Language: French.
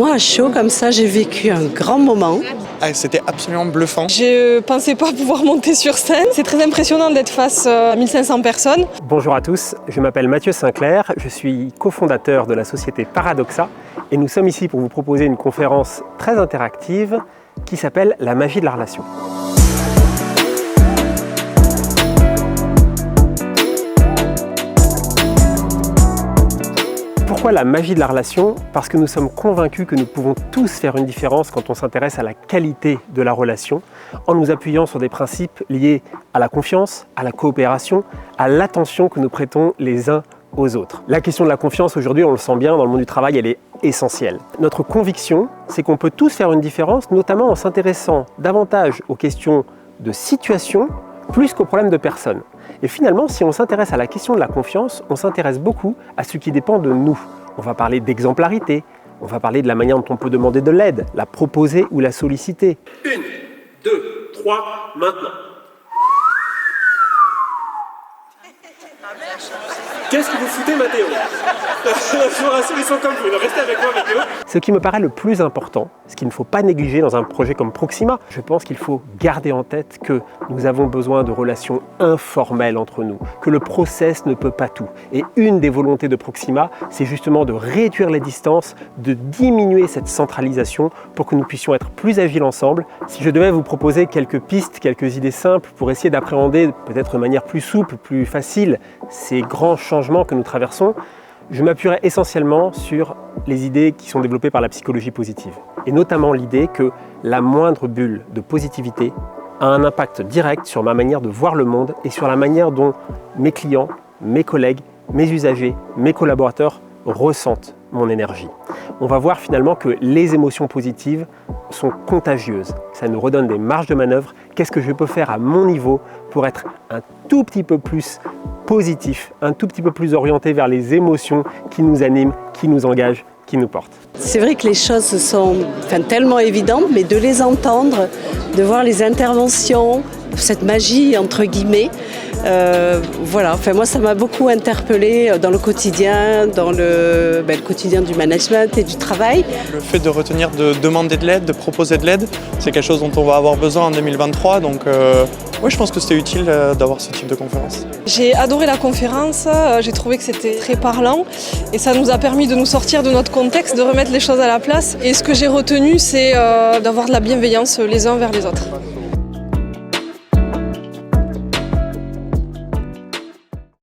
Moi, à chaud, comme ça, j'ai vécu un grand moment. Ah, c'était absolument bluffant. Je pensais pas pouvoir monter sur scène. C'est très impressionnant d'être face à 1500 personnes. Bonjour à tous, je m'appelle Mathieu Sinclair, je suis cofondateur de la société Paradoxa et nous sommes ici pour vous proposer une conférence très interactive qui s'appelle La magie de la relation. Pourquoi la magie de la relation? Parce que nous sommes convaincus que nous pouvons tous faire une différence quand on s'intéresse à la qualité de la relation, en nous appuyant sur des principes liés à la confiance, à la coopération, à l'attention que nous prêtons les uns aux autres. La question de la confiance aujourd'hui, on le sent bien, dans le monde du travail, elle est essentielle. Notre conviction, c'est qu'on peut tous faire une différence, notamment en s'intéressant davantage aux questions de situation plus qu'aux problèmes de personnes. Et finalement, si on s'intéresse à la question de la confiance, on s'intéresse beaucoup à ce qui dépend de nous. On va parler d'exemplarité, on va parler de la manière dont on peut demander de l'aide, la proposer ou la solliciter. 1, 2, 3, maintenant. Qu'est-ce que vous foutez, Mathéo? Je vous rassure, ils sont comme vous. Restez avec moi, Mathéo. Ce qui me paraît le plus important, ce qu'il ne faut pas négliger dans un projet comme Proxima, je pense qu'il faut garder en tête que nous avons besoin de relations informelles entre nous, que le process ne peut pas tout. Et une des volontés de Proxima, c'est justement de réduire les distances, de diminuer cette centralisation pour que nous puissions être plus agiles ensemble. Si je devais vous proposer quelques pistes, quelques idées simples pour essayer d'appréhender peut-être de manière plus souple, plus facile, ces grands changements que nous traversons, je m'appuierai essentiellement sur les idées qui sont développées par la psychologie positive. Et notamment l'idée que la moindre bulle de positivité a un impact direct sur ma manière de voir le monde et sur la manière dont mes clients, mes collègues, mes usagers, mes collaborateurs ressentent mon énergie. On va voir finalement que les émotions positives sont contagieuses. Ça nous redonne des marges de manœuvre. Qu'est-ce que je peux faire à mon niveau pour être un tout petit peu plus positif, un tout petit peu plus orienté vers les émotions qui nous animent, qui nous engagent, qui nous portent. C'est vrai que les choses sont tellement évidentes, mais de les entendre, de voir les interventions, cette magie entre guillemets, voilà. Moi, ça m'a beaucoup interpellée dans le quotidien, dans le quotidien du management et du travail. Le fait de retenir de demander de l'aide, de proposer de l'aide, c'est quelque chose dont on va avoir besoin en 2023. Donc, je pense que c'était utile d'avoir ce type de conférence. J'ai adoré la conférence, j'ai trouvé que c'était très parlant et ça nous a permis de nous sortir de notre contexte, de remettre les choses à la place. Et ce que j'ai retenu, c'est d'avoir de la bienveillance les uns vers les autres.